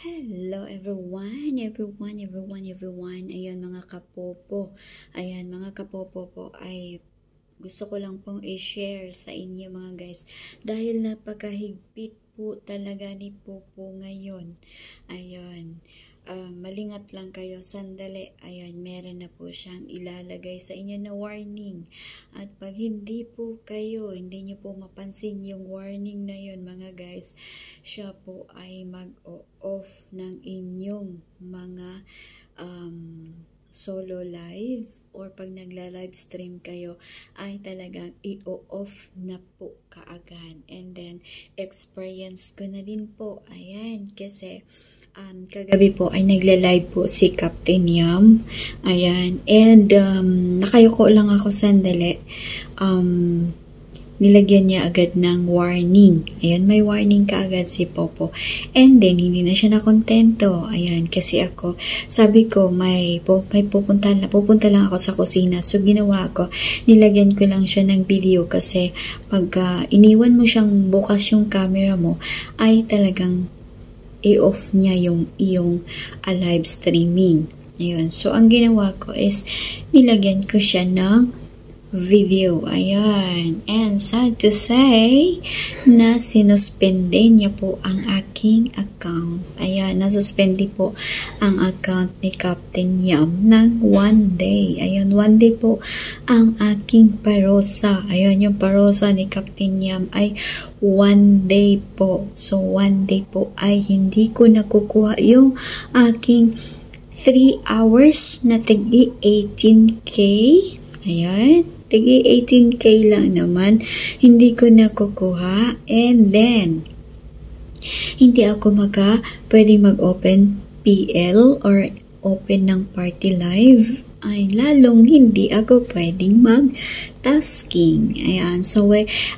Hello everyone. Ayan mga kapopo. Ayan mga kapopo po ay gusto ko lang pong i-share sa inyo mga guys. Dahil napakahigpit po talaga ni Popo ngayon. Ayan. Malingat lang kayo, sandali. Ayan, meron na po siyang ilalagay sa inyo na warning. At pag hindi nyo po mapansin yung warning na yun mga guys, siya po ay mag-off ng inyong mga solo live or pag nagla-live stream kayo ay talagang i-off na po kaagad. And then, experience ko na din po. Ayan, kasi kagabi po ay nagla-live po si Captain Yam. Ayan. And nakayuko lang ako sandali. Nilagyan niya agad ng warning. Ayan, may warning kaagad si Popo. And then, hindi na siya nakontento. Ayan, kasi ako, sabi ko, pupunta lang ako sa kusina. So, ginawa ko, nilagyan ko lang siya ng video kasi pag iniwan mo siyang bukas yung camera mo, ay talagang i-off niya yung iyong live streaming. Ayun. So, ang ginawa ko is, nilagyan ko siya ng video. Ayan. And sad to say, na sinuspende niya po ang aking account. Ayan. Nasuspende po ang account ni Captain Yam ng 1 day. Ayan. 1 day po ang aking parosa. Ayan. Yung parosa ni Captain Yam ay 1 day po. So, 1 day po ay hindi ko nakukuha yung aking 3 hours na tigi 18K. Ayan. Tigi 18K lang naman. Hindi ko nakukuha. And then, hindi ako pwedeng mag-open PL or open ng party live. Ay, lalong hindi ako pwedeng mag-tasking. Ayan. So,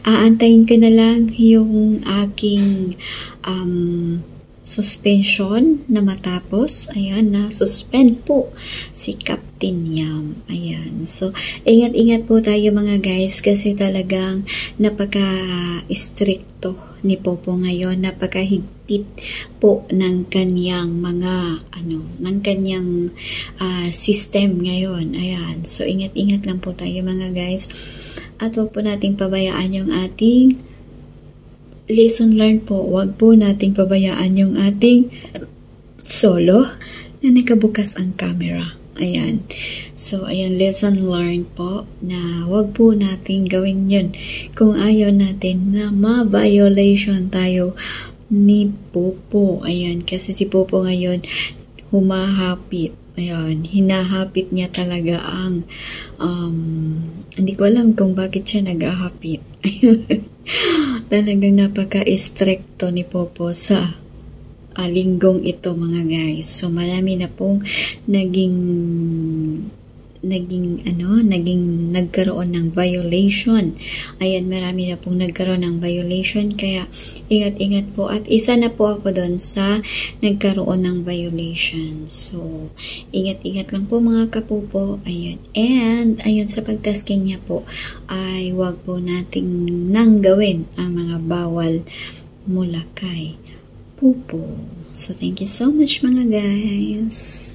aantayin ko na lang yung aking suspension na matapos. Ayan, na-suspend po si Captain Yam. Ayan. So, ingat-ingat po tayo mga guys kasi talagang napaka-stricto ni Popo ngayon. Napakahigpit po ng kanyang ng kanyang system ngayon. Ayan. So, ingat-ingat lang po tayo mga guys. At huwag po nating pabayaan yung ating lesson learned po. Huwag po nating pabayaan yung ating solo na nakabukas ang camera. Ayan. So, ayan, lesson learned po na huwag po nating gawin yun kung ayaw natin na ma-violation tayo ni Popo. Ayan, kasi si Popo ngayon humahapit. Ayan, hinahapit niya talaga ang hindi ko alam kung bakit siya naghahapit. Talagang napaka-stricto ni Popo sa linggong ito mga guys. So marami na pong nagkaroon ng violation. Ayan, marami na pong nagkaroon ng violation. Kaya ingat-ingat po. At isa na po ako doon sa nagkaroon ng violation. So, ingat-ingat lang po mga kapopo. Ayan. And, ayun, sa pagtasking niya po, ay wag po nating nang gawin ang mga bawal mula kay Popo. So, thank you so much mga guys.